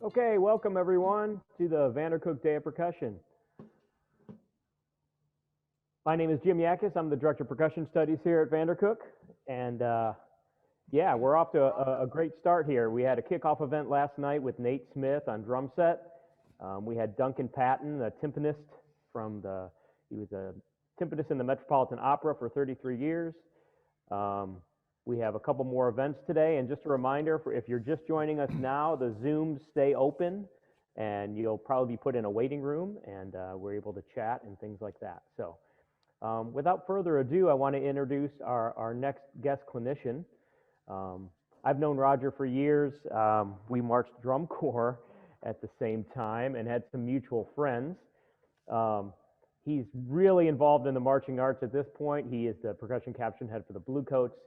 Okay, welcome everyone to the VanderCook Day of Percussion. My name is Jim Yakis. I'm the Director of Percussion Studies here at VanderCook. And yeah, we're off to a great start here. We had a kickoff event last night with Nate Smith on drum set. We had Duncan Patton, a timpanist he was a timpanist in the Metropolitan Opera for 33 years. We have a couple more events today, and just a reminder, if you're just joining us now, the Zooms stay open, and you'll probably be put in a waiting room, and we're able to chat and things like that. So without further ado, I want to introduce our next guest clinician. I've known Roger for years. We marched drum corps at the same time and had some mutual friends. He's really involved in the marching arts at this point. He is the percussion caption head for the Bluecoats,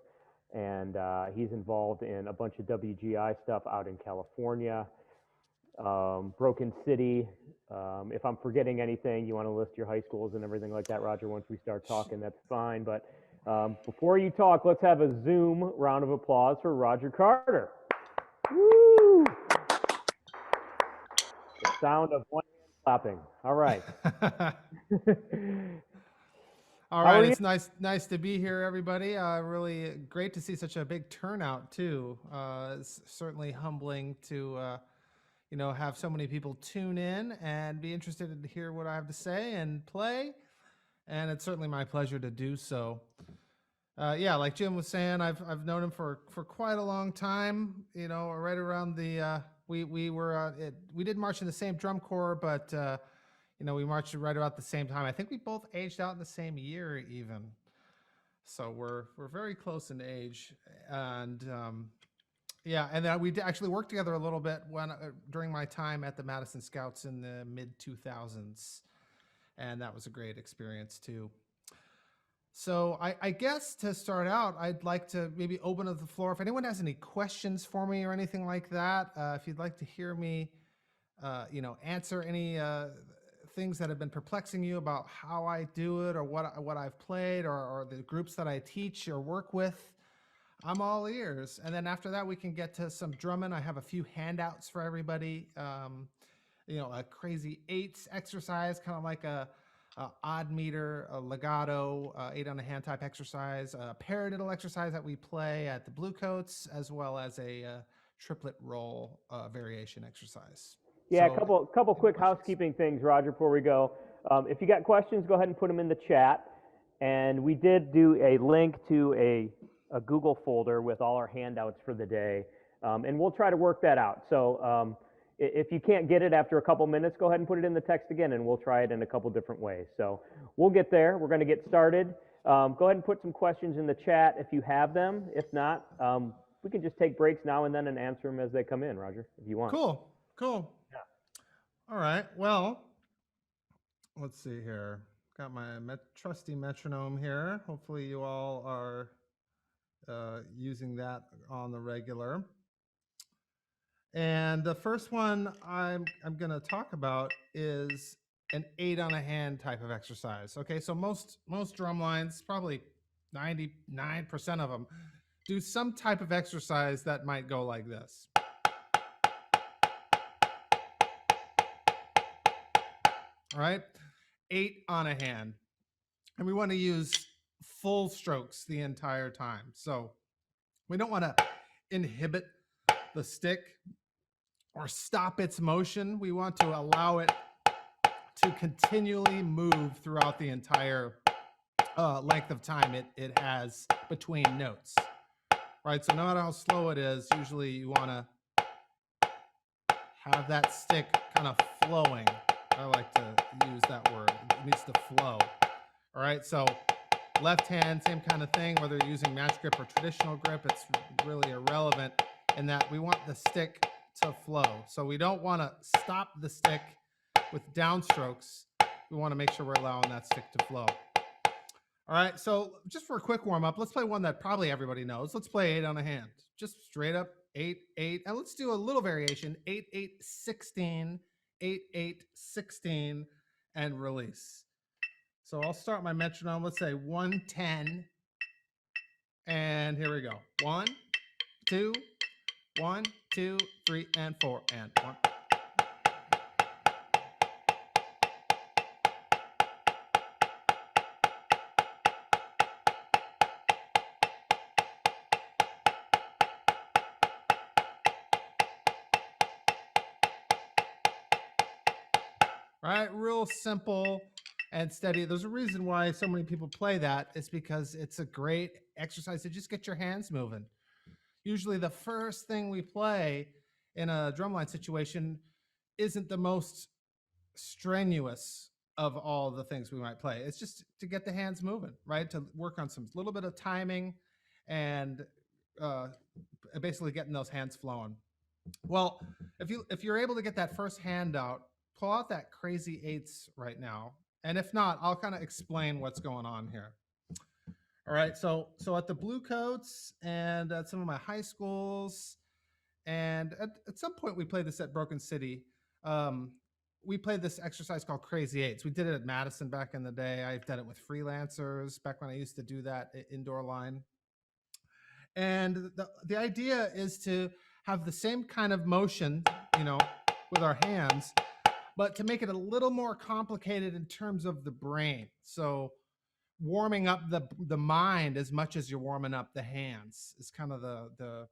and he's involved in a bunch of WGI stuff out in California, Broken City. If I'm forgetting anything, you want to list your high schools and everything like that, Roger, once we start talking, that's fine. But before you talk, let's have a Zoom round of applause for Roger Carter. Woo! The sound of one hand clapping. All right. All right, it's nice to be here, everybody. Really great to see such a big turnout too. It's certainly humbling to have so many people tune in and be interested to hear what I have to say and play. And it's certainly my pleasure to do so. Yeah, like Jim was saying, I've known him for quite a long time. Right around the we did march in the same drum corps, but we marched right about the same time. I think we both aged out in the same year even. So we're very close in age. And yeah, and then we actually worked together a little bit during my time at the Madison Scouts in the mid-2000s. And that was a great experience too. So I guess to start out, I'd like to maybe open up the floor. If anyone has any questions for me or anything like that, if you'd like to hear me, answer any things that have been perplexing you about how I do it or what I've played or the groups that I teach or work with, I'm all ears. And then after that, we can get to some drumming. I have a few handouts for everybody. A crazy eights exercise, kind of like a odd meter, a legato, 8 on the hand type exercise, a paradiddle exercise that we play at the Bluecoats, as well as a triplet roll variation exercise. Yeah, so, a couple quick housekeeping things, Roger, before we go. If you got questions, go ahead and put them in the chat. And we did do a link to a Google folder with all our handouts for the day. And we'll try to work that out. So if you can't get it after a couple minutes, go ahead and put it in the text again, and we'll try it in a couple different ways. So we'll get there. We're going to get started. Go ahead and put some questions in the chat if you have them. If not, we can just take breaks now and then and answer them as they come in, Roger, if you want. Cool. Yeah. All right. Well, let's see here. Got my trusty metronome here. Hopefully you all are using that on the regular. And the first one I'm going to talk about is an 8 on a hand type of exercise. Okay, so most drum lines, probably 99% of them, do some type of exercise that might go like this. All right, 8 on a hand. And we want to use full strokes the entire time. So we don't want to inhibit the stick or stop its motion. We want to allow it to continually move throughout the entire length of time it has between notes. Right, so no matter how slow it is, usually you want to have that stick kind of flowing. I like to use that word. It needs to flow. All right, so left hand, same kind of thing, whether you're using match grip or traditional grip, it's really irrelevant in that we want the stick to flow. So we don't want to stop the stick with downstrokes. We want to make sure we're allowing that stick to flow. All right, so just for a quick warm up, let's play one that probably everybody knows. Let's play 8 on a hand. Just straight up 8, 8. And let's do a little variation, 8, 8, 16, 8, 8, 16, and release. So I'll start my metronome. Let's say 110. And here we go. 1, 2, 1, 2, 3, and 4, and 1. Right? Real simple and steady. There's a reason why so many people play that. It's because it's a great exercise to just get your hands moving. Usually the first thing we play in a drumline situation isn't the most strenuous of all the things we might play. It's just to get the hands moving, right? To work on some little bit of timing and basically getting those hands flowing. Well, if you're able to get that first hand out, pull out that crazy eights right now. And if not, I'll kind of explain what's going on here. All right, so at the Blue Coats and at some of my high schools, and at some point we played this at Broken City. We played this exercise called Crazy Eights. We did it at Madison back in the day. I've done it with freelancers back when I used to do that indoor line. And the idea is to have the same kind of motion, with our hands, but to make it a little more complicated in terms of the brain. So warming up the mind as much as you're warming up the hands is kind of the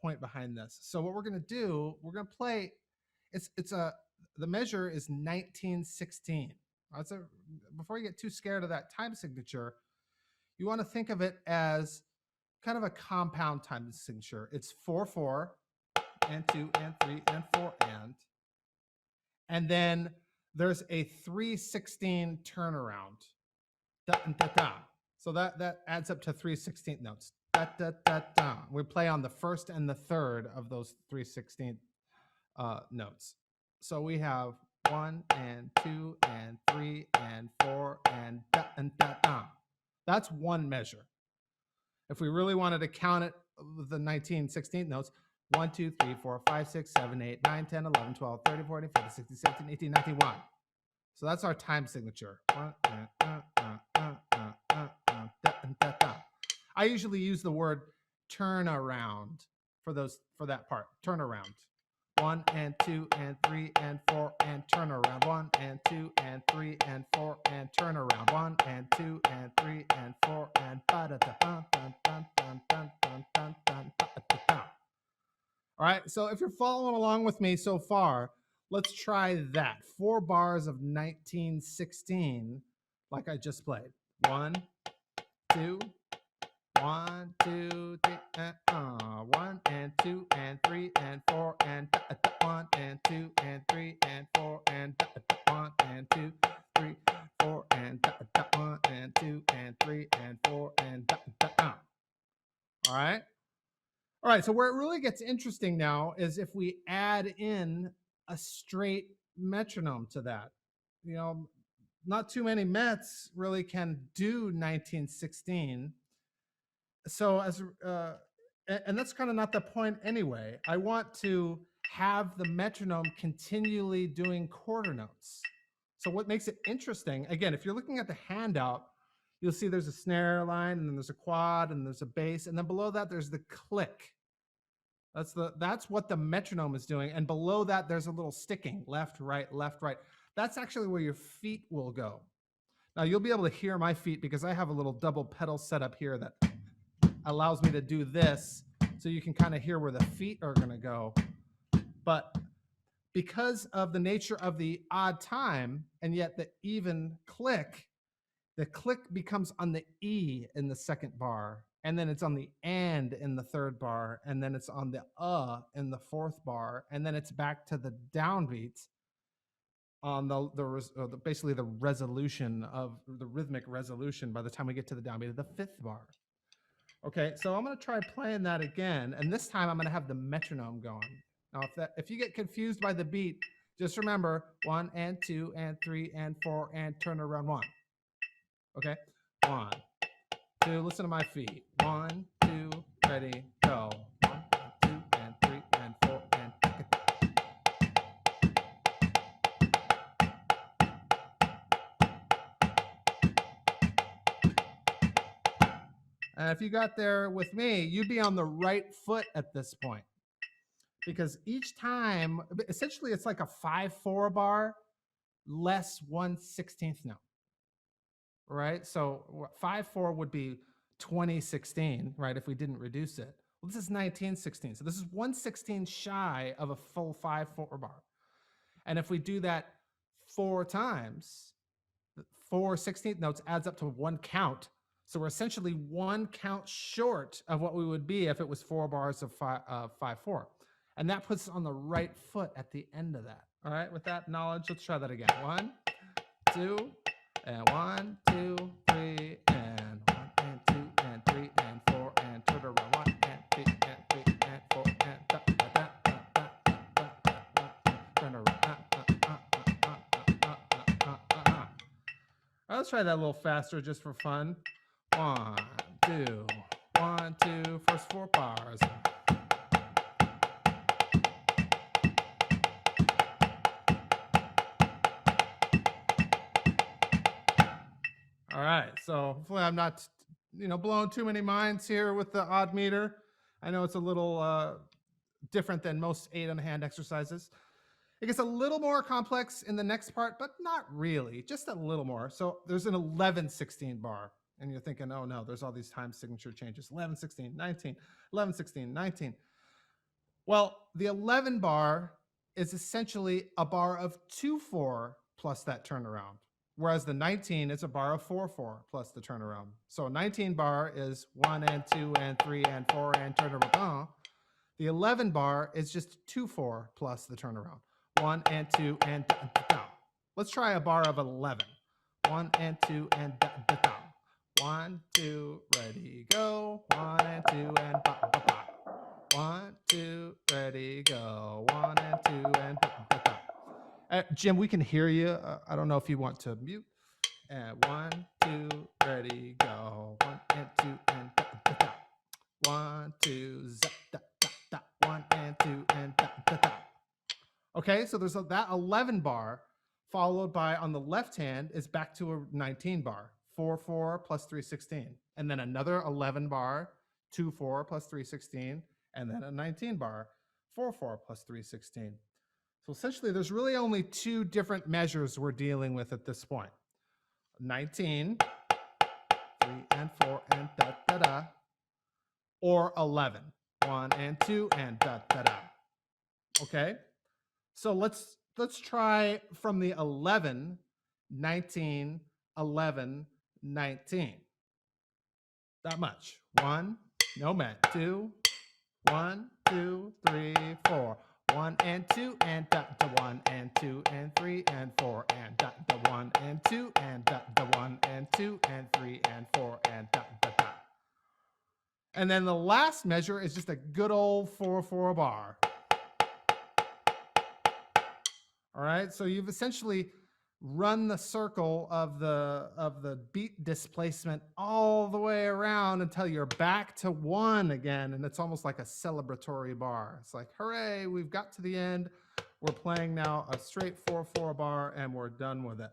point behind this. So what we're going to do, we're going to play. The measure is 1916. Before you get too scared of that time signature, you want to think of it as kind of a compound time signature. It's 4/4 and 2 and 3 and 4 and then there's a 3/16 turnaround. Da, da, da. So that adds up to 3/16 notes. Da, da, da, da. We play on the first and the third of those 3/16 notes. So we have 1 and 2 and 3 and 4 and da and da da. That's one measure. If we really wanted to count it, the 19/16 notes, 1, 2, 3, 4, 5, 6, 7, 8, 9, 10, 11, 12, 13, 14, 15, 16, 17, 18, 19, 1. So that's our time signature. I usually use the word turnaround for that part. Turnaround. 1 and 2 and 3 and 4 and turnaround. 1 and 2 and 3 and 4 and turnaround. 1 and 2 and 3 and 4 and all right, so if you're following along with me so far, let's try that. 4 bars of 1916, like I just played. 1, 2, 1, 2, 3, 1 and 2 and 3 and 4 and 1 and 2 and 3 and 4 and 1 and 2, 3, 4 and 1 and 2 and 3 and 4 and all right. All right, so where it really gets interesting now is if we add in a straight metronome to that. Not too many Mets really can do 1916. So and that's kind of not the point anyway. I want to have the metronome continually doing quarter notes. So what makes it interesting, again, if you're looking at the handout, you'll see there's a snare line, and then there's a quad, and there's a bass, and then below that there's the click. That's what the metronome is doing, and below that there's a little sticking, left, right, left, right. That's actually where your feet will go. Now you'll be able to hear my feet because I have a little double pedal set up here that allows me to do this, so you can kind of hear where the feet are going to go. But because of the nature of the odd time and yet the even click, the click becomes on the E in the second bar, and then it's on the and in the third bar, and then it's on the in the fourth bar, and then it's back to the downbeat on basically the resolution of the rhythmic resolution by the time we get to the downbeat of the fifth bar. Okay, so I'm going to try playing that again, and this time I'm going to have the metronome going. Now, if you get confused by the beat, just remember 1 and 2 and 3 and 4 and turn around 1. Okay, 1, 2, listen to my feet. 1, 2, ready, go. 1, 2, and 3 and 4 and. And if you got there with me, you'd be on the right foot at this point. Because each time, essentially it's like a 5/4 bar less 1/16 note. Right? So 5/4 would be 20/16, right? If we didn't reduce it. Well, this is 19/16. So this is 1/16 shy of a full 5/4 bar. And if we do that 4 times, 4/16 notes adds up to 1 count. So we're essentially 1 count short of what we would be if it was 4 bars of 5/4. And that puts us on the right foot at the end of that. All right, with that knowledge, let's try that again. 1, 2, and 1, 2, 3, and 1, and 2, and 3, and 4, and turn around. 1, and 3, and 3, and 4, and da, da, da, da, da, da, da, turn around. Let's try that a little faster just for fun. 1, 2, 1, 2, first 4 bars. All right, so hopefully I'm not, blowing too many minds here with the odd meter. I know it's a little different than most 8-on-the-hand exercises. It gets a little more complex in the next part, but not really, just a little more. So there's an 11/16 bar, and you're thinking, oh no, there's all these time signature changes. 11/16, 19, 11/16, 19. Well, the 11 bar is essentially a bar of 2/4 plus that turnaround, whereas the 19 is a bar of 4/4 plus the turnaround. So a 19 bar is 1 and 2 and 3 and 4 and turnaround. The 11 bar is just 2/4 plus the turnaround. 1 and 2 and da, da, da. Let's try a bar of 11. 1 and 2 and da, da, da. 1, 2, ready, go. 1 and 2 and ba, ba, ba. 1, 2, ready, go. 1 and 2 and da, da, da. Jim, we can hear you. I don't know if you want to mute. 1, 2, ready, go. 1 and 2 and da, da, da. 1, 2, zap, da, da, da. 1 and 2 and da, da, da. Okay, so there's that 11 bar, followed by, on the left hand, is back to a 19 bar, 4/4 plus 3/16, and then another 11 bar, 2/4 plus 3/16, and then a 19 bar, 4/4 plus 3/16. So essentially, there's really only 2 different measures we're dealing with at this point. 19, 3 and 4 and da, da, da, or 11, 1 and 2 and da, da, da. Okay? So let's try from the 11, 19, 11, 19. That much. 1, no met. 2, 1, 2, 3, 4. 1 and 2 and da, da, 1 and 2 and 3 and 4 and da, da, 1 and 2 and da, da, 1 and 2 and 3 and 4 and da, da, da. And then the last measure is just a good old 4/4 bar. All right, so you've essentially run the circle of the beat displacement all the way around until you're back to 1 again, and it's almost like a celebratory bar. It's like, hooray, we've got to the end. We're playing now a straight 4/4 bar, and we're done with it.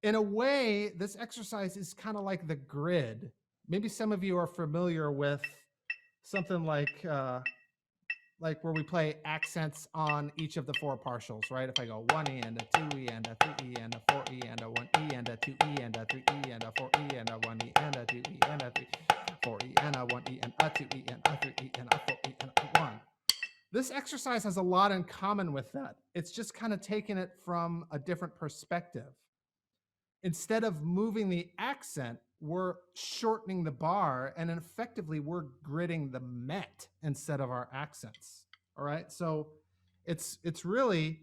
In a way, this exercise is kind of like the grid. Maybe some of you are familiar with something like where we play accents on each of the 4 partials, right? If I go 1E and a 2E and a 3E and a 4E and a 1E and a 2E and a 3E and a 4E and a 1E and a 2E and a 3, 4E and a 1E and a 2E and a 3E and a 4E and a 1. This exercise has a lot in common with that. It's just kind of taking it from a different perspective. Instead of moving the accent, we're shortening the bar, and effectively we're gridding the met instead of our accents. All right, so it's really,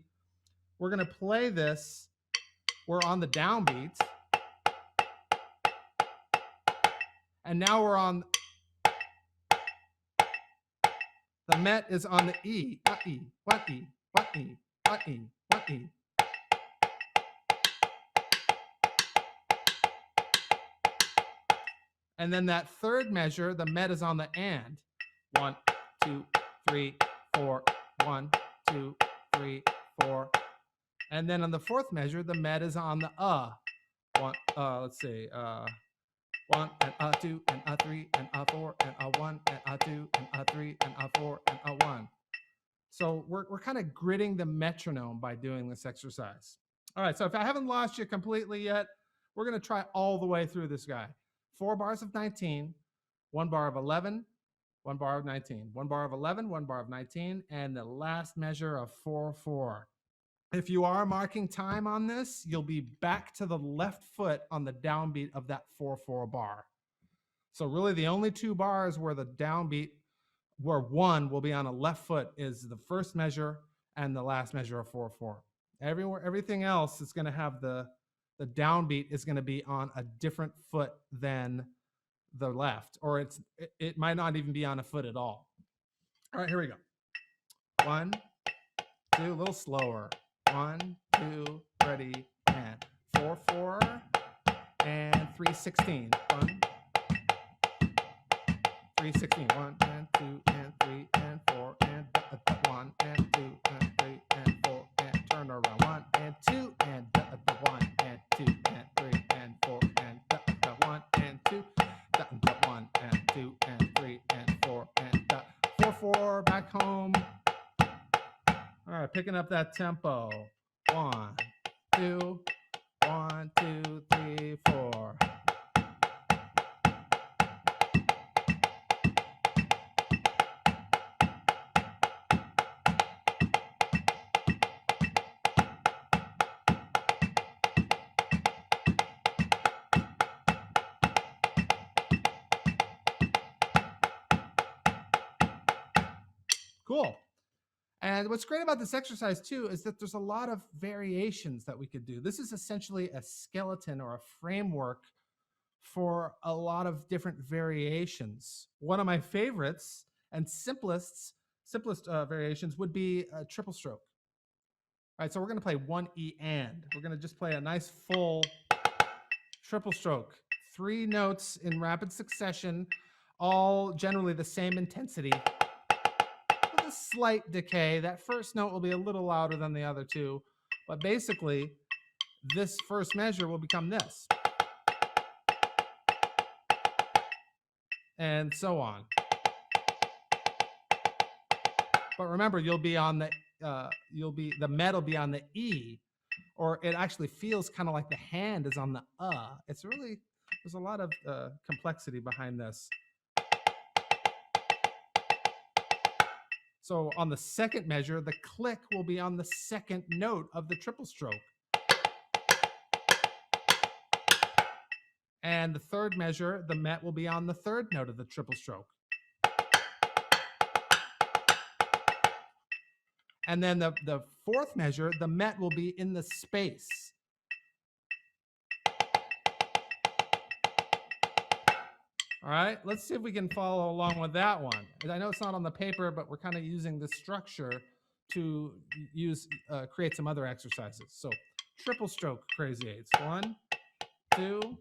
we're going to play this. We're on the downbeat, and now we're on the met is on the E. E, what E, what E, what E, what E. And then that third measure, the met is on the and. 1, 2, 3, 4. 1, 2, 3, 4. And then on the fourth measure, the met is on the. Let's see. 1 and a 2 and a 3 and a 4 and a 1 and a 2 and a 3 and a 4 and a 1. So we're kind of gritting the metronome by doing this exercise. All right, so if I haven't lost you completely yet, we're going to try all the way through this guy. 4 bars of 19, 1 bar of 11, 1 bar of 19, 1 bar of 11, 1 bar of 19, and the last measure of 4/4. If you are marking time on this, you'll be back to the left foot on the downbeat of that 4/4 bar. So really the only 2 bars where the downbeat, where 1 will be on a left foot, is the first measure and the last measure of 4/4. Everything else is going to have the downbeat is going to be on a different foot than the left, or it might not even be on a foot at all. All right, here we go. 1, 2, a little slower. 1, 2, ready, and 4/4 and 3/16. 1, 3/16. 1 and 2 and 3 and 4 and 1 and 2 and 3 and 4 and turn around. 1 and 2 and 1 and 2 and 3 and 4 and 1 and 2 1 and 2 and 3 and 4 and 4/4 back home. All right, picking up that tempo. 1, 2, 1, 2, 3, 4. Cool. And what's great about this exercise too is that there's a lot of variations that we could do. This is essentially a skeleton or a framework for a lot of different variations. One of my favorites and simplest variations would be a triple stroke. All right, so we're going to play 1 E and. We're going to just play a nice full triple stroke. 3 notes in rapid succession, all generally the same intensity. With a slight decay. That first note will be a little louder than the other 2, but basically this first measure will become this. And so on. But remember, you'll be on the the met will be on the E, or it actually feels kind of like the hand is on the It's really, there's a lot of complexity behind this. So on the second measure, the click will be on the second note of the triple stroke. And the third measure, the met will be on the third note of the triple stroke. And then the fourth measure, the met will be in the space. All right, let's see if we can follow along with that one. And I know it's not on the paper, but we're kind of using this structure to create some other exercises. So triple stroke crazy eights. 1, 2,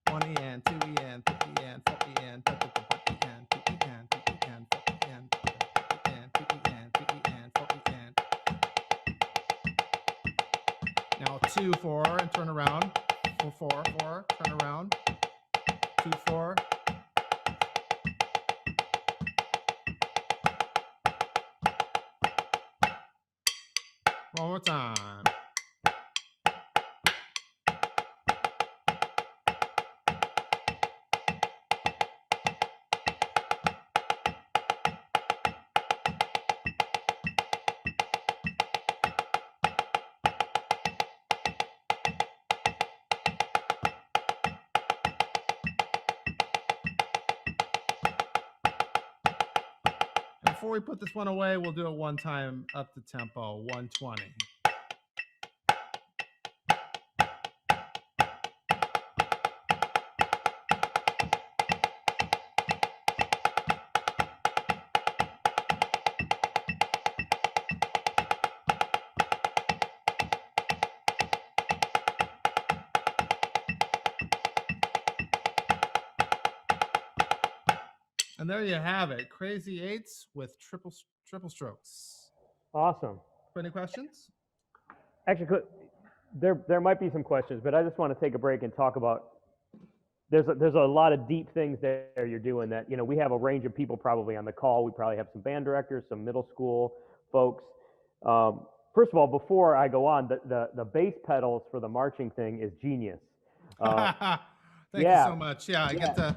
1 E and 2 E and 3 E and 4 E and 1 E and 2 E and 3 E and 4 E and 2 E and 3 E and 4 E and. Now 2, 4 and turn around. 4, 4, turn around. 2, 4. One more time. Before we put this one away, we'll do it one time up the tempo, 120. And there you have it, crazy eights with triple strokes. Awesome. Any questions? Actually, there might be some questions, but I just want to take a break and talk about. There's a lot of deep things there you're doing that, we have a range of people probably on the call. We probably have some band directors, some middle school folks. First of all, before I go on, the bass pedals for the marching thing is genius. Thank you so much. Yeah, I get the.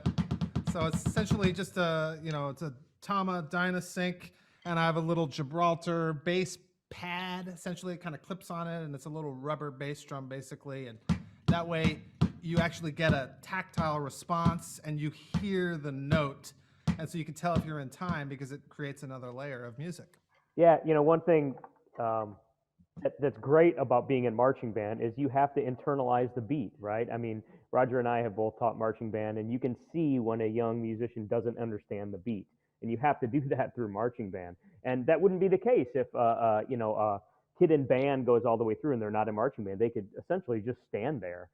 So it's essentially just it's a Tama Dynasync, and I have a little Gibraltar bass pad. Essentially, it kind of clips on it, and it's a little rubber bass drum, basically, and that way you actually get a tactile response, and you hear the note, and so you can tell if you're in time because it creates another layer of music. Yeah, one thing that's great about being in marching band is you have to internalize the beat, right? I mean, Roger and I have both taught marching band, and you can see when a young musician doesn't understand the beat, and you have to do that through marching band. And that wouldn't be the case if a kid in band goes all the way through and they're not in marching band. They could essentially just stand there,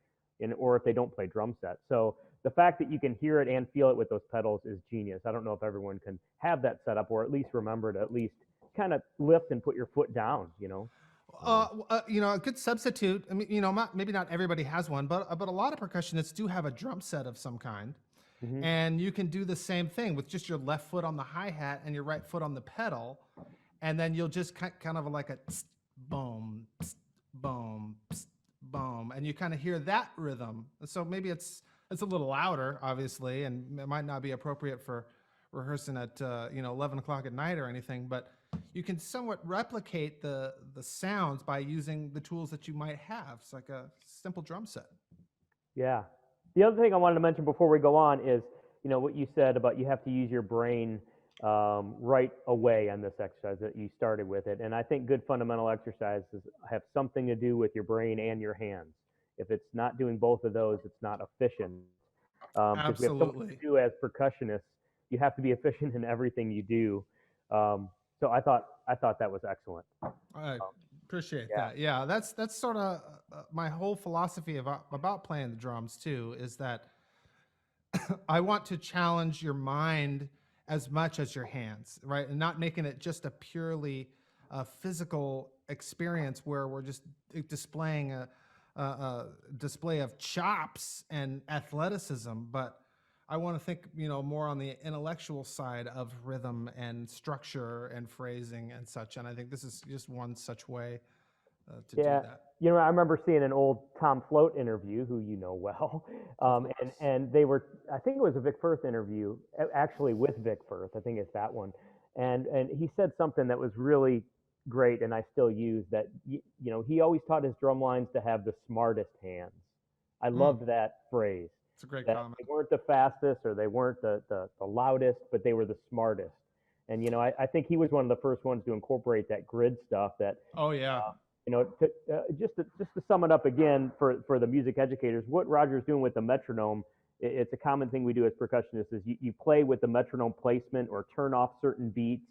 or if they don't play drum set. So the fact that you can hear it and feel it with those pedals is genius. I don't know if everyone can have that set up, or at least remember to at least kind of lift and put your foot down. A good substitute. I mean, maybe not everybody has one, but a lot of percussionists do have a drum set of some kind, Mm-hmm. and you can do the same thing with just your left foot on the hi-hat and your right foot on the pedal, and then you'll just kind of like a tss, boom, tss, boom, tss, boom, and you kind of hear that rhythm. So maybe it's a little louder, obviously, and it might not be appropriate for rehearsing at 11 o'clock at night or anything, but you can somewhat replicate the sounds by using the tools that you might have. It's like a simple drum set. Yeah. The other thing I wanted to mention before we go on is, what you said about you have to use your brain right away on this exercise that you started with it. And I think good fundamental exercises have something to do with your brain and your hands. If it's not doing both of those, it's not efficient. Because we have so much to do as percussionists. You have to be efficient in everything you do. So I thought that was excellent. I appreciate that. Yeah, that's sort of my whole philosophy about playing the drums too, is that I want to challenge your mind as much as your hands, right? And not making it just a purely physical experience where we're just displaying a display of chops and athleticism, but I want to think, more on the intellectual side of rhythm and structure and phrasing and such. And I think this is just one such way to do that. I remember seeing an old Tom Float interview, who you know well, and they were, I think it was a Vic Firth interview, actually with Vic Firth. I think it's that one, and he said something that was really great, and I still use that. He always taught his drum lines to have the smartest hands. I loved that phrase. It's a great comment. They weren't the fastest or they weren't the loudest, but they were the smartest. And I think he was one of the first ones to incorporate that grid stuff. That just to sum it up again for the music educators, what Roger's doing with the metronome, it's a common thing we do as percussionists. Is you play with the metronome placement or turn off certain beats,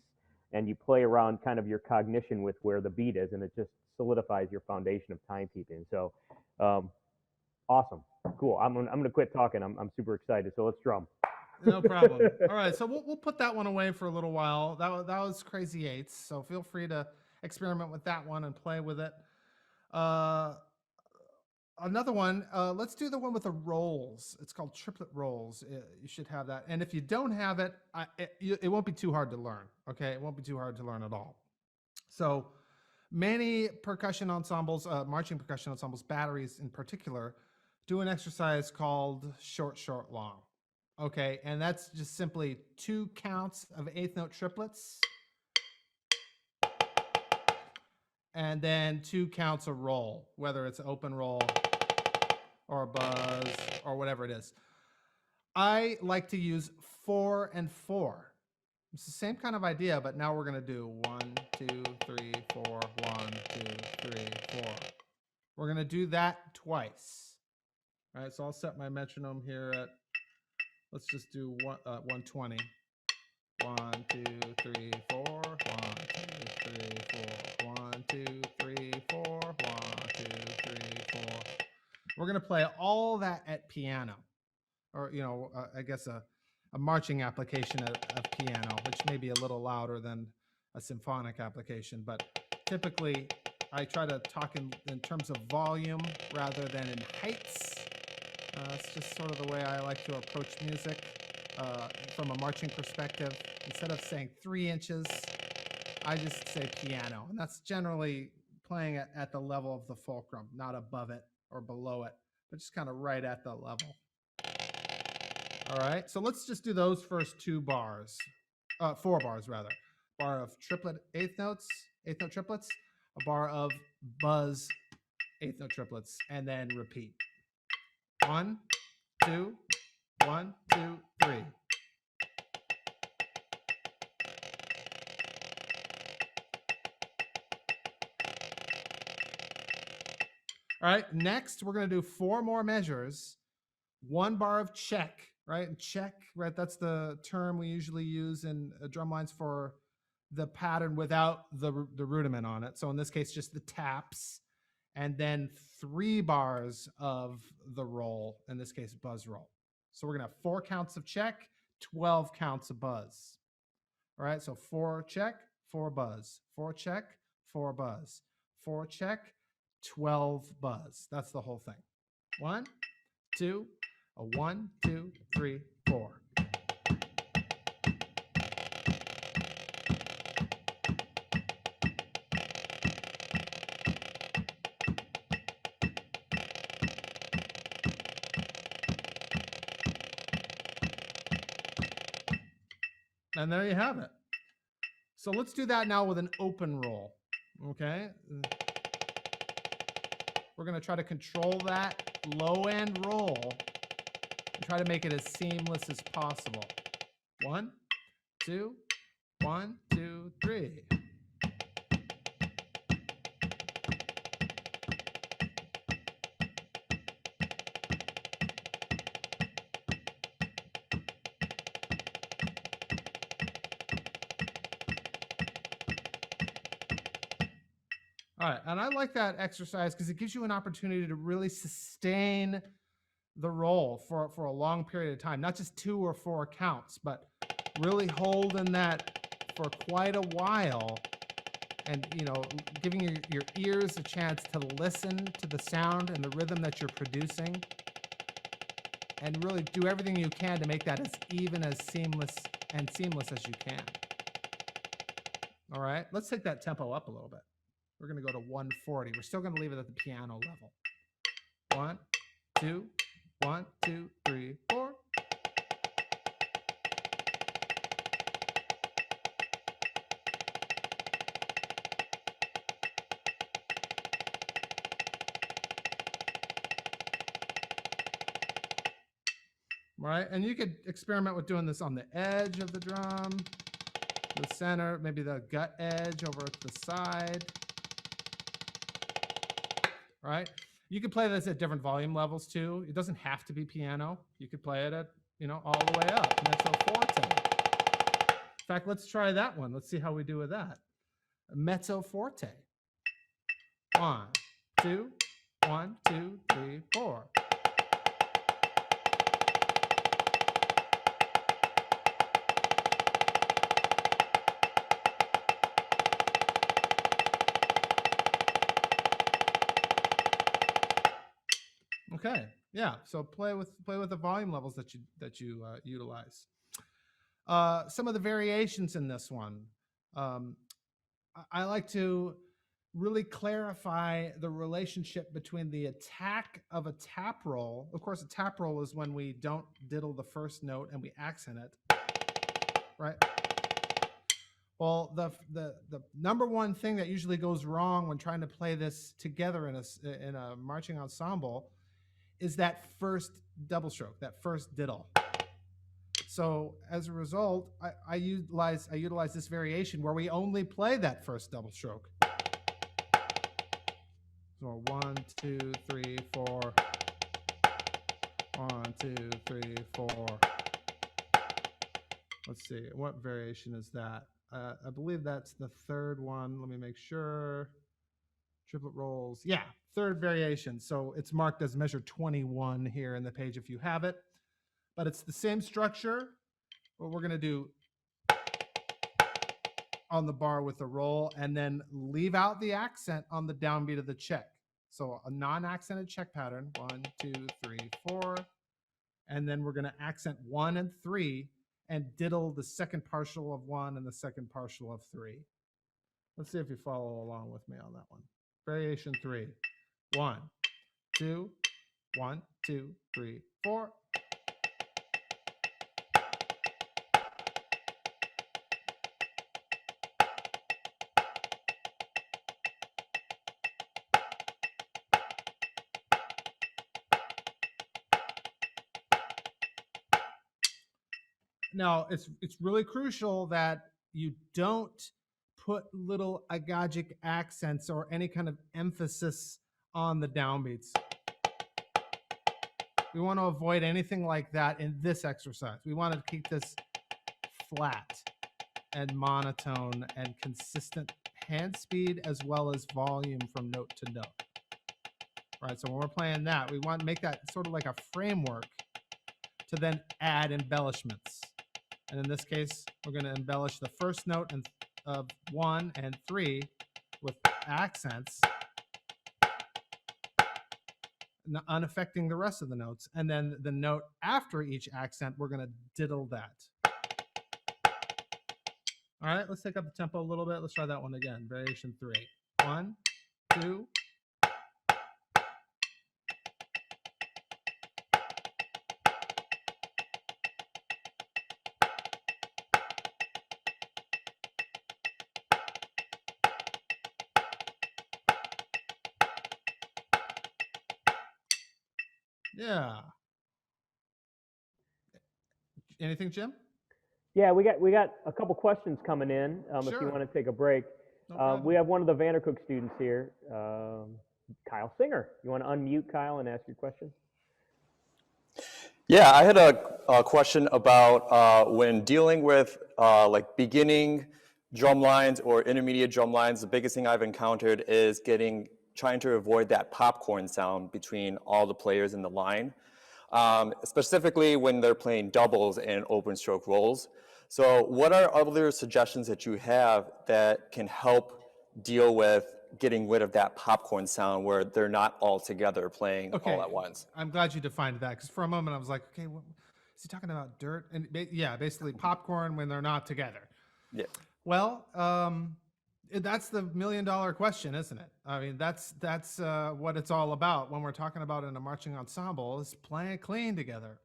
and you play around kind of your cognition with where the beat is, and it just solidifies your foundation of timekeeping. So. Awesome. Cool. I'm going to quit talking. I'm super excited. So let's drum. No problem. All right. So we'll put that one away for a little while. That was Crazy Eights. So feel free to experiment with that one and play with it. Another one. Let's do the one with the rolls. It's called Triplet rolls. You should have that. And if you don't have it, it won't be too hard to learn. Okay. It won't be too hard to learn at all. So many percussion ensembles, marching percussion ensembles, batteries in particular, do an exercise called short, short, long. Okay, and that's just simply 2 counts of 8th note triplets, and then 2 counts of roll, whether it's open roll or a buzz or whatever it is. I like to use 4 and 4. It's the same kind of idea, but now we're going to do 1, 2, 3, 4, 1, 2, 3, 4. We're going to do that twice. All right, so I'll set my metronome here at, let's just do 120. 1, 2, 3, 4. 1, 2, 3, 4. 1, 2, 3, 4. 1, 2, 3, 4. We're going to play all that at piano, or I guess a marching application of piano, which may be a little louder than a symphonic application, but typically I try to talk in terms of volume rather than in heights. It's just sort of the way I like to approach music from a marching perspective. Instead of saying 3 inches, I just say piano. And that's generally playing at the level of the fulcrum, not above it or below it, but just kind of right at the level. All right, so let's just do those first 2 bars, 4 bars rather. Bar of triplet 8th notes, 8th note triplets, a bar of buzz 8th note triplets, and then repeat. 1, 2, 1, 2, 3. All right, next we're going to do 4 more measures, 1 bar of check, right? And check, right? That's the term we usually use in drum lines for the pattern without the rudiment on it. So in this case, just the taps, and then 3 bars of the roll, in this case, buzz roll. So we're going to have 4 counts of check, 12 counts of buzz. All right, so 4 check, 4 buzz, 4 check, 4 buzz, 4 check, 12 buzz. That's the whole thing. 1, 2, 1, 2, 3, 4. And there you have it. So let's do that now with an open roll. Okay. We're going to try to control that low end roll and try to make it as seamless as possible. 1, 2, 1, 2, 3. All right, and I like that exercise because it gives you an opportunity to really sustain the roll for a long period of time, not just 2 or 4 counts, but really holding that for quite a while, and giving your ears a chance to listen to the sound and the rhythm that you're producing, and really do everything you can to make that as even as seamless as you can. All right, let's take that tempo up a little bit. We're going to go to 140. We're still going to leave it at the piano level. 1, 2, 1, 2, 3, 4. Right, and you could experiment with doing this on the edge of the drum, the center, maybe the gut edge over at the side. Right? You could play this at different volume levels too. It doesn't have to be piano. You could play it at, all the way up. Mezzo forte. In fact, let's try that one. Let's see how we do with that. Mezzo forte. 1, 2, 1, 2, 3, 4. Okay, yeah. So play with the volume levels that you utilize. Some of the variations in this one, I like to really clarify the relationship between the attack of a tap roll. Of course, a tap roll is when we don't diddle the first note and we accent it, right? Well, the number one thing that usually goes wrong when trying to play this together in a marching ensemble is that first double stroke, that first diddle. So as a result, I utilize this variation where we only play that first double stroke. So 1, 2, 3, 4. 1, 2, 3, 4. Let's see, what variation is that? I believe that's the third one. Let me make sure. Triplet rolls. Yeah, third variation. So it's marked as measure 21 here in the page if you have it. But it's the same structure. But we're going to do on the bar with the roll, and then leave out the accent on the downbeat of the check. So a non-accented check pattern, 1, 2, 3, 4, and then we're going to accent 1 and 3 and diddle the second partial of 1 and the second partial of 3. Let's see if you follow along with me on that one. Variation 3. 1, 2, 1, 2, 3, 4. Now, it's really crucial that you don't put little agogic accents or any kind of emphasis on the downbeats. We want to avoid anything like that in this exercise. We want to keep this flat and monotone and consistent hand speed as well as volume from note to note. Right, so when we're playing that, we want to make that sort of like a framework to then add embellishments. And in this case, we're going to embellish the first note of 1 and 3 with accents, unaffecting the rest of the notes. And then the note after each accent, we're going to diddle that. All right, let's take up the tempo a little bit. Let's try that one again. Variation 3. 1, 2. Yeah. Anything, Jim? Yeah, we got a couple questions coming in. Sure. If you want to take a break, we have one of the VanderCook students here, Kyle Singer. You want to unmute Kyle and ask your question? Yeah, I had a question about when dealing with like beginning drum lines or intermediate drum lines. The biggest thing I've encountered is trying to avoid that popcorn sound between all the players in the line, specifically when they're playing doubles and open stroke rolls. So what are other suggestions that you have that can help deal with getting rid of that popcorn sound where they're not all together playing all at once? I'm glad you defined that, because for a moment I was like, okay, what, is he talking about dirt? And yeah, basically popcorn when they're not together. Yeah. Well, that's the $1 million question, isn't it? I mean, that's what it's all about when we're talking about in a marching ensemble, is playing clean together.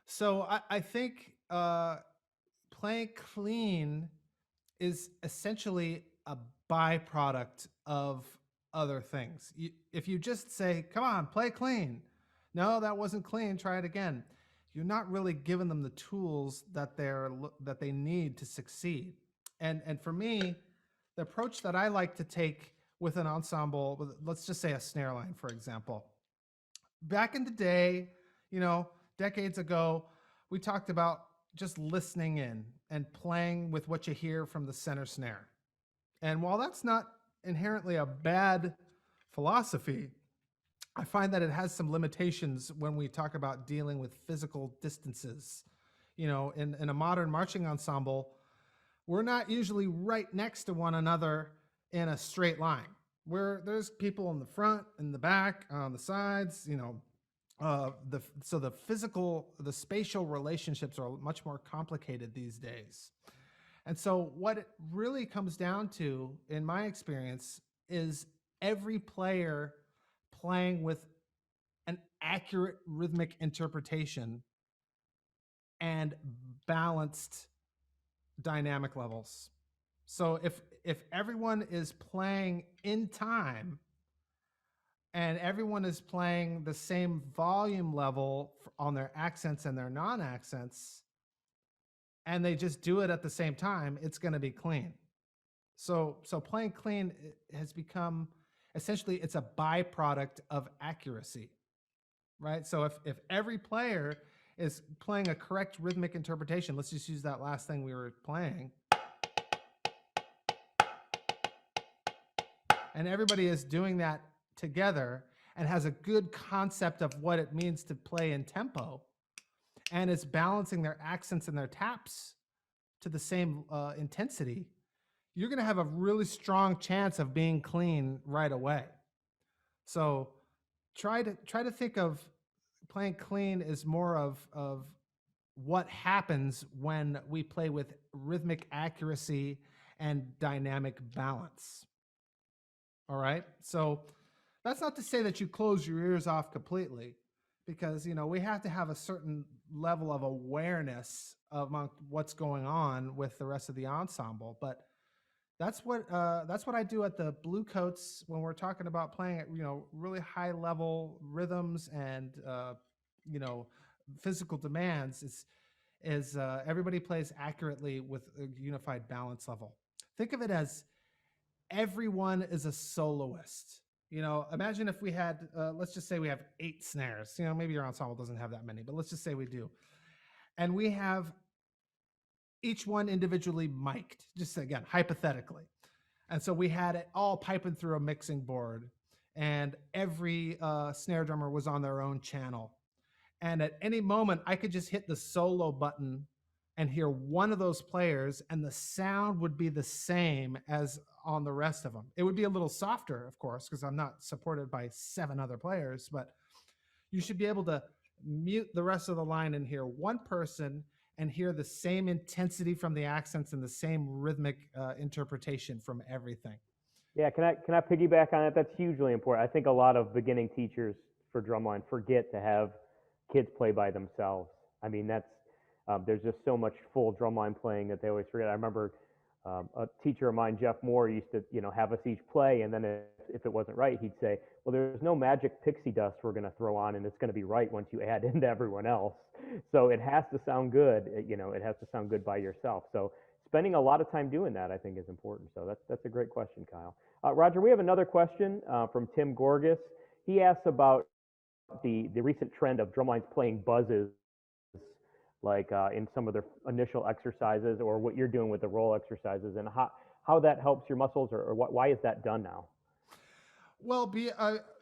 So I think playing clean is essentially a byproduct of other things. If you just say, come on, play clean. No, that wasn't clean, try it again. You're not really giving them the tools that they need to succeed. And for me, the approach that I like to take with an ensemble, let's just say a snare line, for example. Back in the day, decades ago, we talked about just listening in and playing with what you hear from the center snare. And while that's not inherently a bad philosophy, I find that it has some limitations when we talk about dealing with physical distances. In a modern marching ensemble, we're not usually right next to one another in a straight line. There's people in the front, in the back, on the sides, so the spatial relationships are much more complicated these days. And so what it really comes down to, in my experience, is every player playing with an accurate rhythmic interpretation and balanced dynamic levels. So if everyone is playing in time and everyone is playing the same volume level on their accents and their non-accents, and they just do it at the same time, it's going to be clean. So playing clean has become, essentially, it's a byproduct of accuracy, right? So if every player is playing a correct rhythmic interpretation, let's just use that last thing we were playing, and everybody is doing that together and has a good concept of what it means to play in tempo, and is balancing their accents and their taps to the same intensity, you're going to have a really strong chance of being clean right away. So try to think of playing clean is more of what happens when we play with rhythmic accuracy and dynamic balance. All right. So that's not to say that you close your ears off completely, because, you know, we have to have a certain level of awareness among what's going on with the rest of the ensemble. But that's what I do at the Blue Coats when we're talking about playing at, you know, really high level rhythms and you know, physical demands. Is everybody plays accurately with a unified balance level. Think of it as everyone is a soloist. You know, imagine if we had, let's just say we have 8 snares. You know, maybe your ensemble doesn't have that many, but let's just say we do. And we have each one individually mic'd, just again, hypothetically. And so we had it all piping through a mixing board, and every snare drummer was on their own channel. And at any moment, I could just hit the solo button and hear one of those players, and the sound would be the same as on the rest of them. It would be a little softer, of course, because I'm not supported by 7 other players, but you should be able to mute the rest of the line and hear one person and hear the same intensity from the accents and the same rhythmic interpretation from everything. Yeah, can I piggyback on it? That's hugely important. I think a lot of beginning teachers for drumline forget to have kids play by themselves. I mean, that's there's just so much full drumline playing that they always forget. I remember a teacher of mine, Jeff Moore, used to, you know, have us each play, and then if it wasn't right, he'd say, well, there's no magic pixie dust we're going to throw on, and it's going to be right once you add into everyone else. So it has to sound good, you know, it has to sound good by yourself. So spending a lot of time doing that, I think, is important. So that's a great question, Kyle. Roger, we have another question from Tim Gorgas. He asks about the recent trend of drumlines playing buzzes, like in some of their initial exercises, or what you're doing with the roll exercises, and how that helps your muscles, or why is that done now? Well,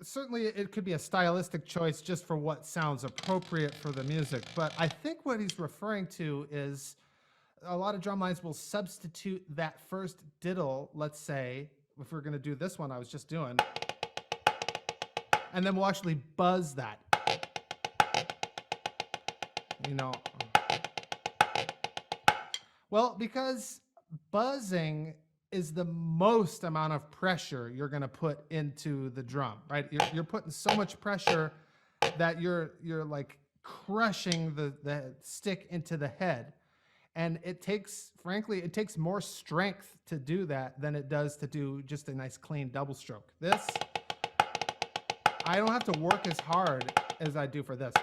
certainly it could be a stylistic choice just for what sounds appropriate for the music. But I think what he's referring to is a lot of drum lines will substitute that first diddle, let's say, if we're going to do this one I was just doing, and then we'll actually buzz that. You know, well, because buzzing is the most amount of pressure you're going to put into the drum, right? You're putting so much pressure that you're like crushing the stick into the head. And it takes, frankly, it takes more strength to do that than it does to do just a nice clean double stroke. This, I don't have to work as hard as I do for this.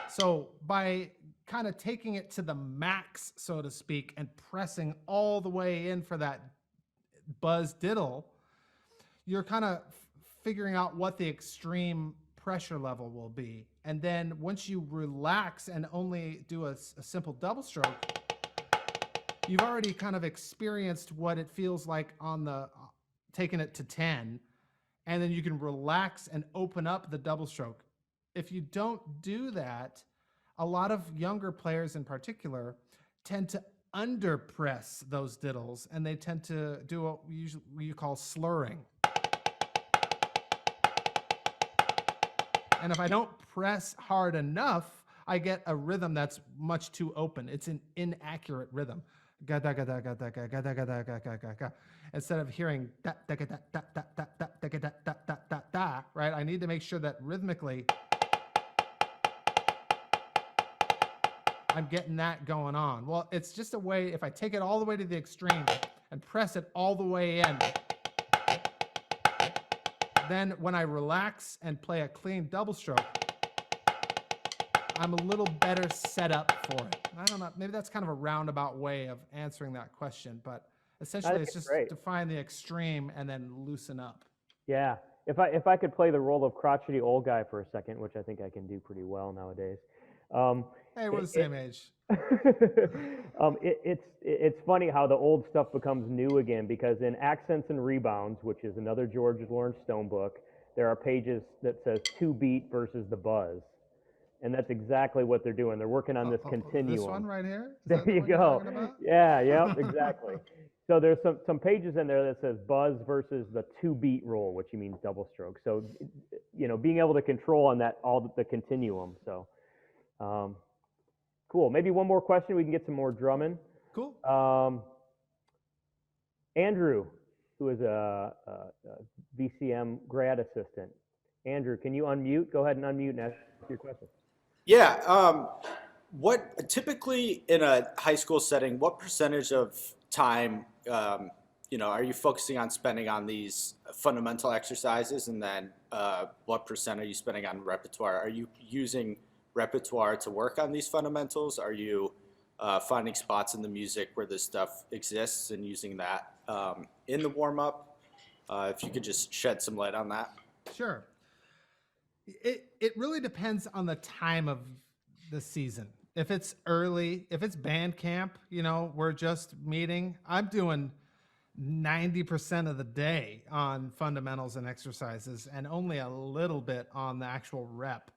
So by kind of taking it to the max, so to speak, and pressing all the way in for that buzz diddle, you're kind of figuring out what the extreme pressure level will be. And then once you relax and only do a simple double stroke, you've already kind of experienced what it feels like on the taking it to 10, and then you can relax and open up the double stroke. If you don't do that, a lot of younger players in particular tend to underpress those diddles, and they tend to do what you call slurring. And if I don't press hard enough, I get a rhythm that's much too open. It's an inaccurate rhythm. Instead of hearing da da da da da da da da da da da da da, right? I need to make sure that rhythmically I'm getting that going on. Well, it's just a way, if I take it all the way to the extreme and press it all the way in, then when I relax and play a clean double stroke, I'm a little better set up for it. I don't know, maybe that's kind of a roundabout way of answering that question, but essentially it's just to find the extreme and then loosen up. Yeah, if I could play the role of crotchety old guy for a second, which I think I can do pretty well nowadays. Hey, we're the same age. It's funny how the old stuff becomes new again, because in Accents and Rebounds, which is another George Lawrence Stone book, there are pages that says 2-beat versus the buzz. And that's exactly what they're doing. They're working on this continuum. This one right here? Is There that the you one you're go. talking about? Yeah, yep, exactly. So there's some pages in there that says buzz versus the 2-beat rule, which means double stroke. So, being able to control on that, all the continuum. So, cool. Maybe one more question. We can get some more drumming. Cool. Andrew, who is a VCM grad assistant. Andrew, can you unmute? Go ahead and unmute and ask your question. Yeah. What typically in a high school setting, what percentage of time, are you focusing on spending on these fundamental exercises, and then what percent are you spending on repertoire? Are you using repertoire to work on these fundamentals? Are you finding spots in the music where this stuff exists and using that in the warm-up? If you could just shed some light on that. Sure. It really depends on the time of the season. If it's early, if it's band camp, we're just meeting, I'm doing 90% of the day on fundamentals and exercises and only a little bit on the actual rep.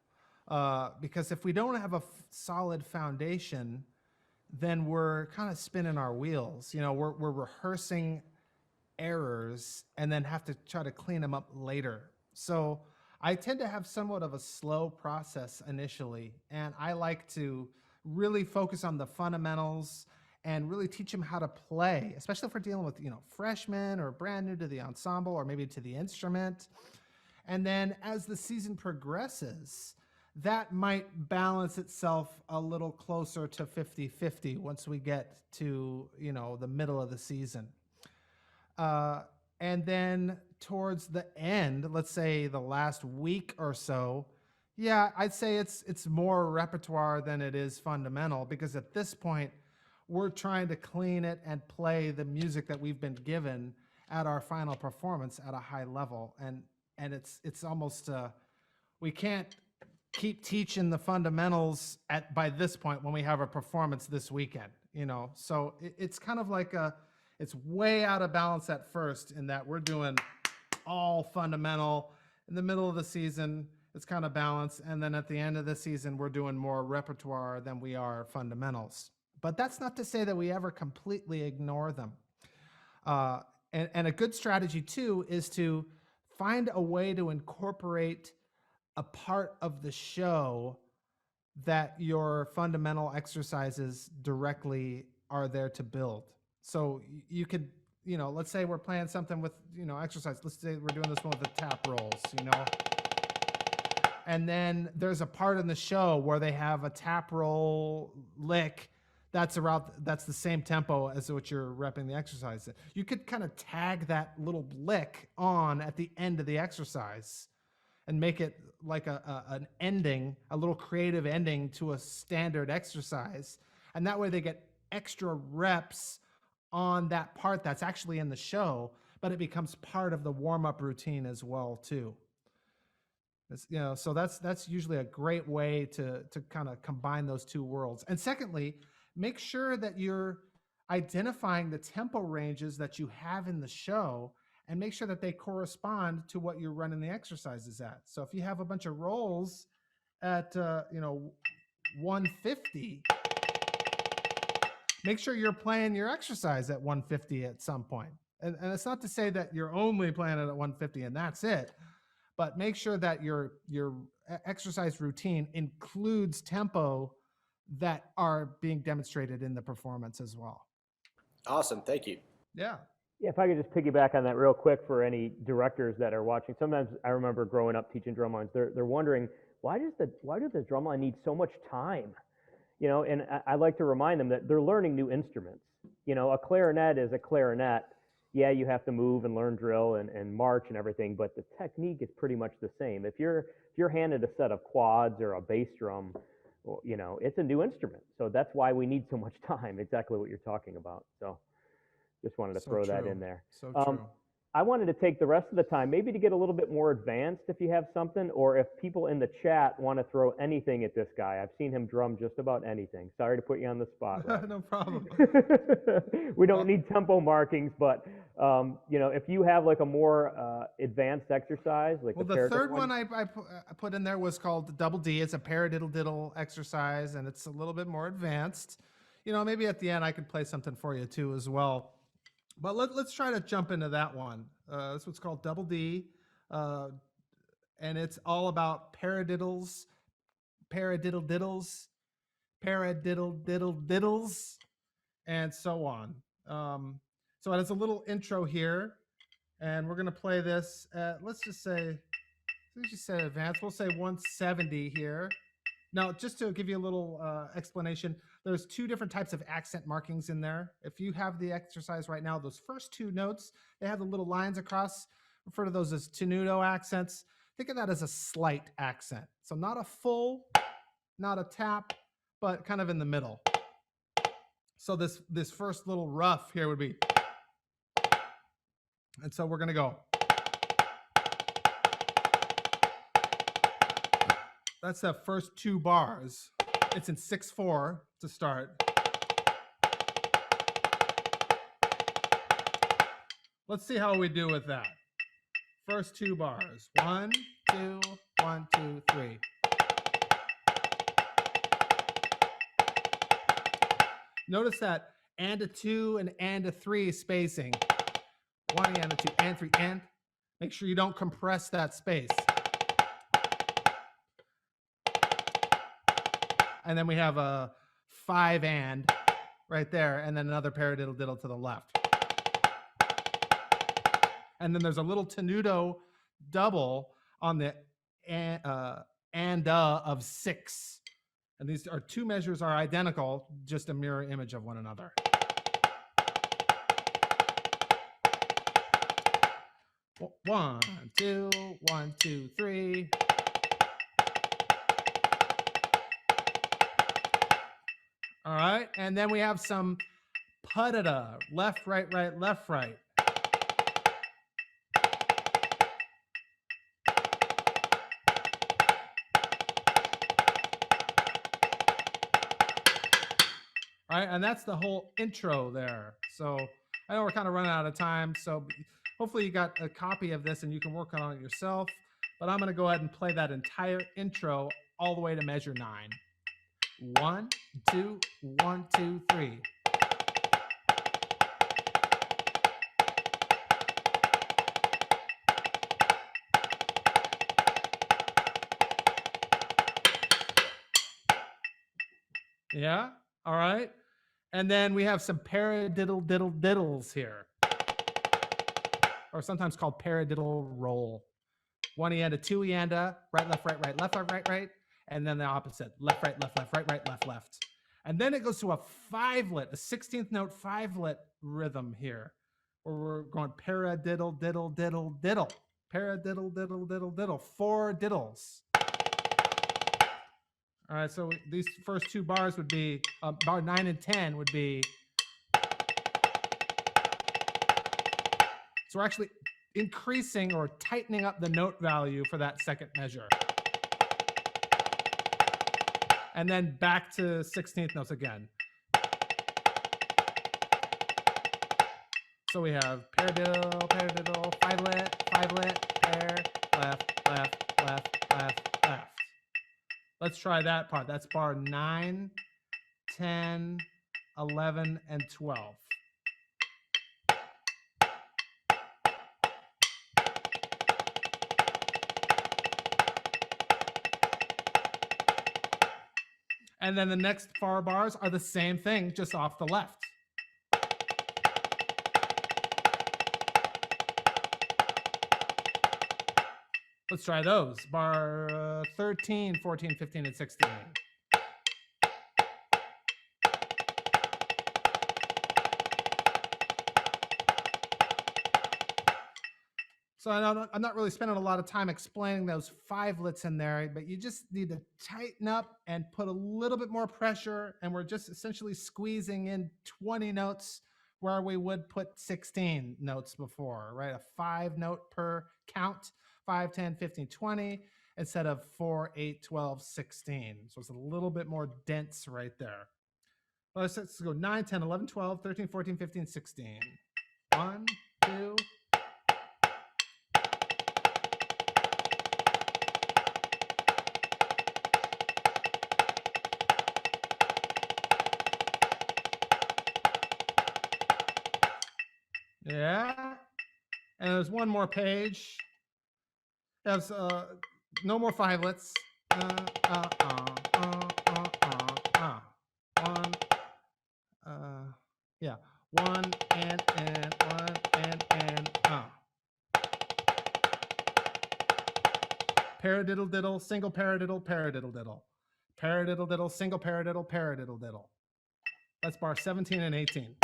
Because if we don't have a solid foundation, then we're kind of spinning our wheels. We're rehearsing errors and then have to try to clean them up later. So I tend to have somewhat of a slow process initially, and I like to really focus on the fundamentals and really teach them how to play, especially if we're dealing with, freshmen or brand new to the ensemble or maybe to the instrument. And then as the season progresses, that might balance itself a little closer to 50-50 once we get to, the middle of the season. And then towards the end, let's say the last week or so, yeah, I'd say it's more repertoire than it is fundamental, because at this point, we're trying to clean it and play the music that we've been given at our final performance at a high level. And it's almost, we can't keep teaching the fundamentals by this point when we have a performance this weekend, So it's kind of like it's way out of balance at first, in that we're doing all fundamental. In the middle of the season, it's kind of balanced. And then at the end of the season, we're doing more repertoire than we are fundamentals. But that's not to say that we ever completely ignore them. And a good strategy, too, is to find a way to incorporate a part of the show that your fundamental exercises directly are there to build. So you could, let's say we're playing something with, exercise. Let's say we're doing this one with the tap rolls, And then there's a part in the show where they have a tap roll lick that's the same tempo as what you're repping the exercise. You could kind of tag that little lick on at the end of the exercise and make it like an ending, a little creative ending to a standard exercise. And that way they get extra reps on that part that's actually in the show, but it becomes part of the warm-up routine as well, too. So that's usually a great way to kind of combine those two worlds. And secondly, make sure that you're identifying the tempo ranges that you have in the show, and make sure that they correspond to what you're running the exercises at. So if you have a bunch of rolls at 150, make sure you're playing your exercise at 150 at some point. And it's not to say that you're only playing it at 150 and that's it, but make sure that your exercise routine includes tempo that are being demonstrated in the performance as well. Awesome. Thank you. Yeah. Yeah, if I could just piggyback on that real quick for any directors that are watching. Sometimes I remember growing up teaching drumlines, they're wondering, why does the drumline need so much time? And I like to remind them that they're learning new instruments. A clarinet is a clarinet. Yeah, you have to move and learn drill and march and everything, but the technique is pretty much the same. If you're handed a set of quads or a bass drum, well, it's a new instrument. So that's why we need so much time. Exactly what you're talking about. So just wanted to throw that in there. So true. I wanted to take the rest of the time, maybe to get a little bit more advanced if you have something, or if people in the chat want to throw anything at this guy. I've seen him drum just about anything. Sorry to put you on the spot, Rob. No problem. We don't need tempo markings, but if you have like a more advanced exercise, like Well, the the third one I put in there was called the double D. It's a paradiddle diddle exercise, and it's a little bit more advanced. Maybe at the end I could play something for you too as well. But let's try to jump into that one. That's what's called double D, and it's all about paradiddles, paradiddle diddles, paradiddle diddle diddles, and so on. So it has a little intro here, and we're gonna play this at, let's just say advanced. We'll say 170 here. Now, just to give you a little explanation, there's two different types of accent markings in there. If you have the exercise right now, those first two notes, they have the little lines across. Refer to those as tenuto accents. Think of that as a slight accent. So not a full, not a tap, but kind of in the middle. So this first little rough here would be, and so we're gonna go. That's the first two bars. It's in 6/4 to start. Let's see how we do with that. First two bars. 1, 2, 1, 2, 3. Notice that and a 2 and a 3 spacing. 1 and a 2 and 3 and. Make sure you don't compress that space. And then we have a 5 and right there, and then another paradiddle diddle to the left. And then there's a little tenuto double on the and of 6. And these are two measures are identical, just a mirror image of one another. One, two, 1, 2, 3. All right, and then we have some puttada, left, right, right, left, right. All right, and that's the whole intro there. So I know we're kind of running out of time, so hopefully you got a copy of this and you can work on it yourself. But I'm going to go ahead and play that entire intro all the way to measure 9. 1, 2, 1, 2, 3. Yeah, all right. And then we have some paradiddle diddle diddles here, or sometimes called paradiddle roll. 1 eanda, 2 eanda, right, left, right, right, left, right, right, right. And then the opposite, left, right, left, left, right, right, left, left. And then it goes to a 5-lit, a 16th note 5-lit rhythm here, where we're going paradiddle, diddle, diddle, diddle, paradiddle, diddle, diddle, diddle, 4 diddles. All right, so these first two bars would be, bar 9 and 10 would be, so we're actually increasing or tightening up the note value for that second measure. And then back to 16th notes again. So we have paradiddle, paradiddle, 5-lit, 5-lit, pair, left, left, left, left, left. Let's try that part. That's bar 9, 10, 11, and 12. And then the next 4 bars are the same thing, just off the left. Let's try those. Bar 13, 14, 15, and 16. So I'm not really spending a lot of time explaining those 5-lits in there, but you just need to tighten up and put a little bit more pressure, and we're just essentially squeezing in 20 notes where we would put 16 notes before, right? A 5-note per count, 5, 10, 15, 20, instead of 4, 8, 12, 16. So it's a little bit more dense right there. Let's go 9, 10, 11, 12, 13, 14, 15, 16. 1, 2. Yeah. And there's one more page. There's no more 5lets. One. Yeah. One and one and. Paradiddle diddle, single paradiddle, paradiddle diddle. Paradiddle diddle, single paradiddle, paradiddle diddle. That's bar 17 and 18.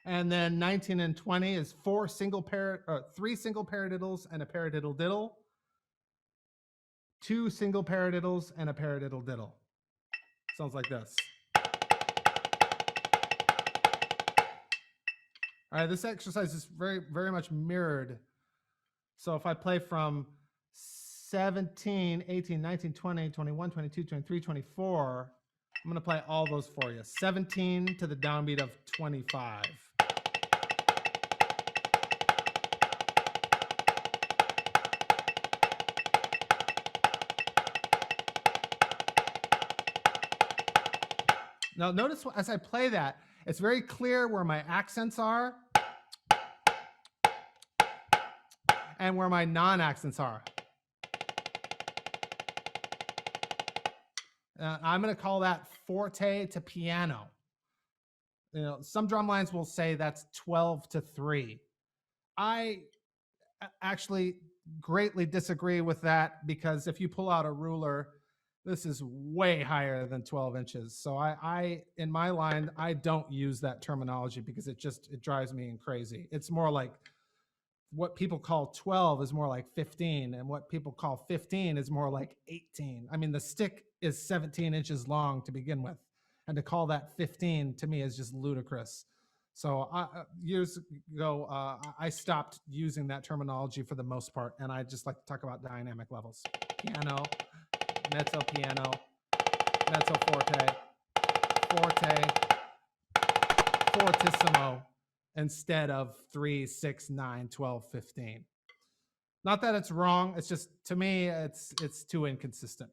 And then 19 and 20 is 3 single paradiddles and a paradiddle diddle. 2 single paradiddles and a paradiddle diddle. Sounds like this. All right, this exercise is very, very much mirrored. So if I play from 17, 18, 19, 20, 21, 22, 23, 24, I'm going to play all those for you. 17 to the downbeat of 25. Now notice as I play that, it's very clear where my accents are and where my non-accents are. I'm going to call that forte to piano. You know, some drum lines will say that's 12 to 3. I actually greatly disagree with that, because if you pull out a ruler, this is way higher than 12 inches. So I in my line, I don't use that terminology because it drives me crazy. It's more like what people call 12 is more like 15, and what people call 15 is more like 18. I mean, the stick is 17 inches long to begin with, and to call that 15 to me is just ludicrous. So years ago, I stopped using that terminology for the most part, and I just like to talk about dynamic levels. Piano, mezzo piano, mezzo forte, forte, fortissimo, instead of 3, 6, 9, 12, 15. Not that it's wrong, it's just, to me, it's too inconsistent.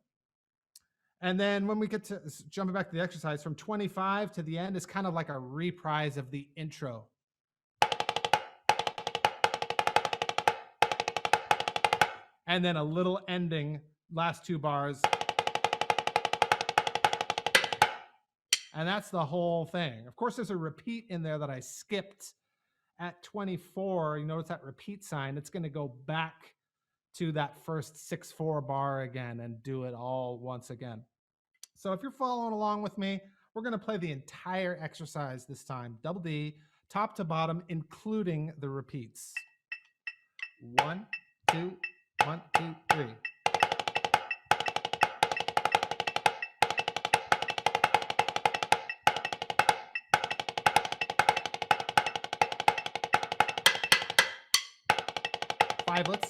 And then when we get to jumping back to the exercise, from 25 to the end is kind of like a reprise of the intro. And then a little ending, last 2 bars. And that's the whole thing. Of course, there's a repeat in there that I skipped at 24. You notice that repeat sign. It's going to go back to that first 6/4 bar again and do it all once again. So if you're following along with me, we're going to play the entire exercise this time. Double D, top to bottom, including the repeats. 1, 2, 1, 2, 3. Fivelets.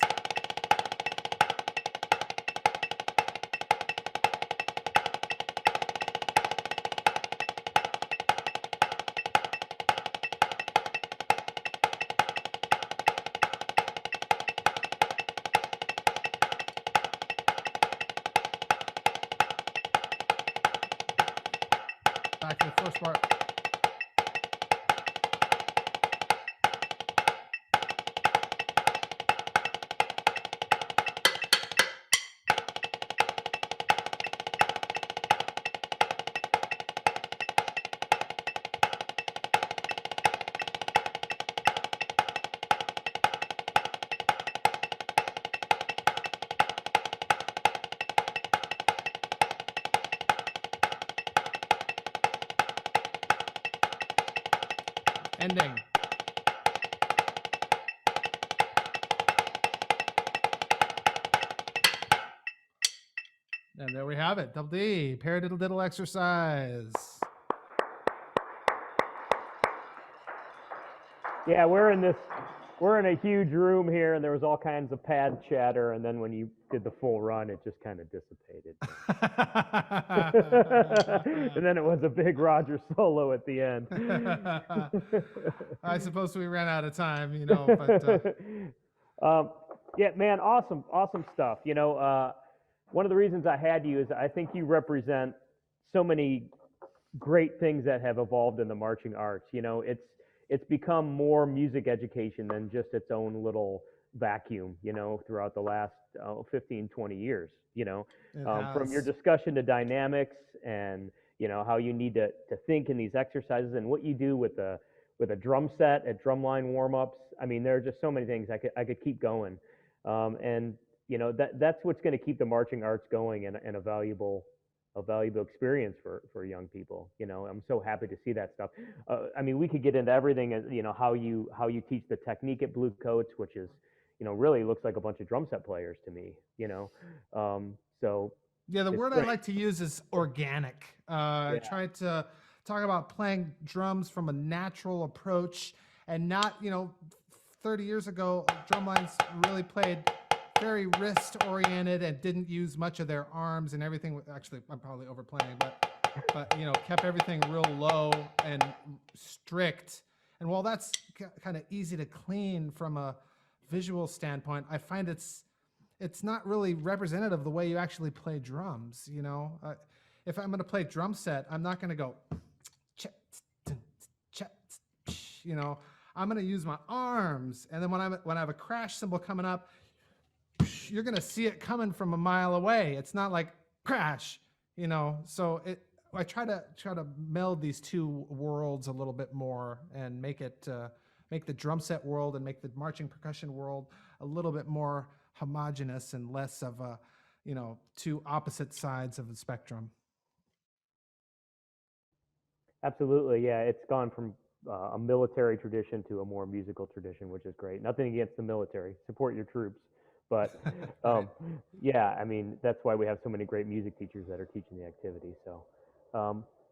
Back to the first part. Ending. And there we have it. Double D, paradiddle diddle exercise. Yeah, we're in a huge room here, and there was all kinds of pad chatter, and then when you did the full run, it just kind of dissipated. And then it was a big Roger solo at the end. I suppose we ran out of time, you know, but yeah, man, awesome stuff. You know, one of the reasons I had you is I think you represent so many great things that have evolved in the marching arts. You know, it's become more music education than just its own little vacuum, you know, throughout the last 15, 20 years, you know, from your discussion to dynamics and, you know, how you need to think in these exercises and what you do with a drum set at drumline warm-ups. I mean, there are just so many things I could keep going. And, you know, that's what's going to keep the marching arts going and a valuable experience for young people. You know, I'm so happy to see that stuff. I mean, we could get into everything, you know, how you teach the technique at Blue Coats, which is, you know, really looks like a bunch of drum set players to me, you know. So yeah, the word great. I like to use is organic. I try to talk about playing drums from a natural approach and not, you know, 30 years ago, drumlines really played very wrist oriented and didn't use much of their arms and everything. Actually, I'm probably overplaying, but you know, kept everything real low and strict. And while that's kind of easy to clean from a visual standpoint, I find it's not really representative of the way you actually play drums. You know, if I'm going to play drum set, I'm not going to go, you know, I'm going to use my arms. And then when I have a crash cymbal coming up, you're going to see it coming from a mile away. It's not like crash, you know. So I try to meld these two worlds a little bit more and make the drum set world and make the marching percussion world a little bit more homogeneous and less of a, you know, two opposite sides of the spectrum. Absolutely, yeah. It's gone from a military tradition to a more musical tradition, which is great. Nothing against the military. Support your troops. But Right. yeah, I mean, that's why we have so many great music teachers that are teaching the activity. So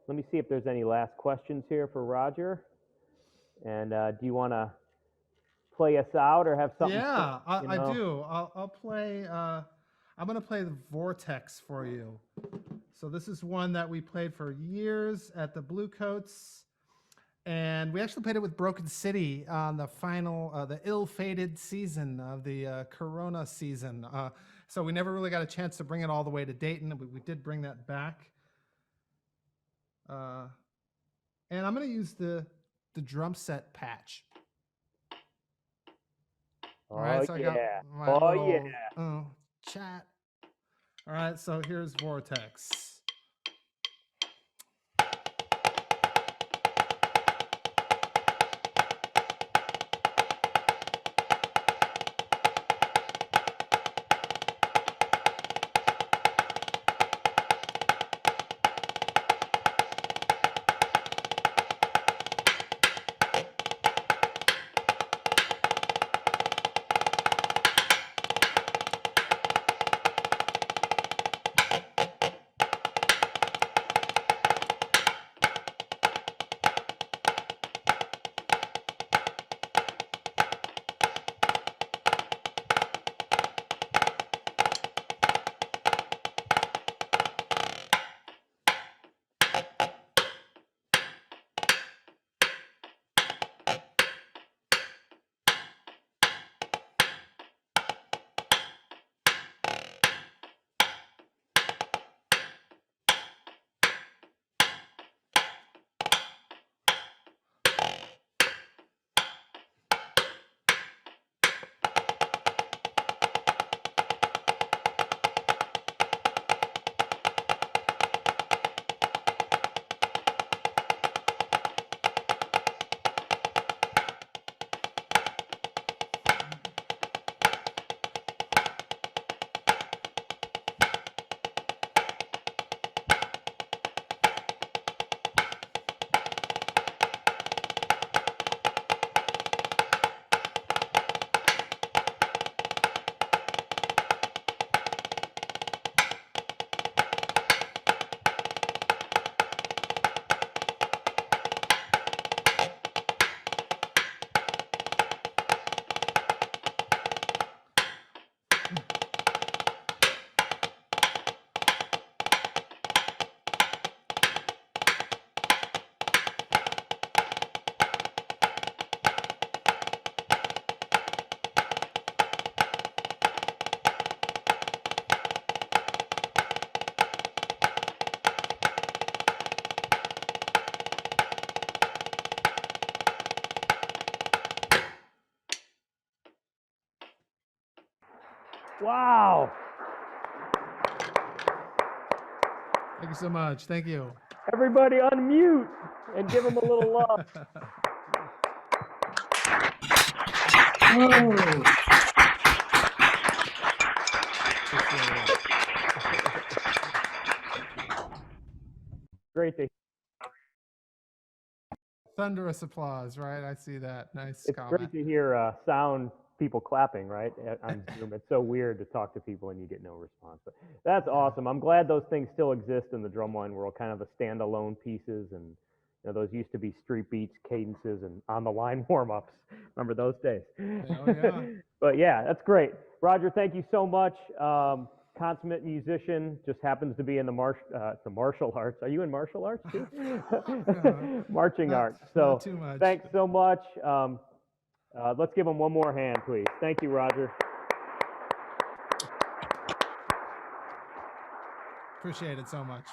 let me see if there's any last questions here for Roger. And do you want to play us out or have something? Yeah, you I know? do. I'll play. I'm gonna play the Vortex for you. So this is one that we played for years at the Blue Coats, and we actually played it with Broken City on the final, the ill-fated season of the Corona season. So we never really got a chance to bring it all the way to Dayton, but we did bring that back. And I'm gonna use the drum set patch. All right, so I got my little chat. All right, so here's Vortex. Wow. Thank you so much. Thank you. Everybody unmute and give them a little love. Great to Thunderous applause, right? I see that. Nice It's comment. great to hear sound people clapping, right, on Zoom. It's so weird to talk to people and you get no response. But that's awesome. I'm glad those things still exist in the drumline world, kind of the standalone pieces. And those used to be street beats, cadences, and on the line warm-ups. Remember those days? Oh, yeah. But yeah, that's great. Roger, thank you so much. Consummate musician, just happens to be in the martial arts. Are you in martial arts too? Marching arts. So not too much. thanks so much. Let's give him one more hand, please. Thank you, Roger. Appreciate it so much.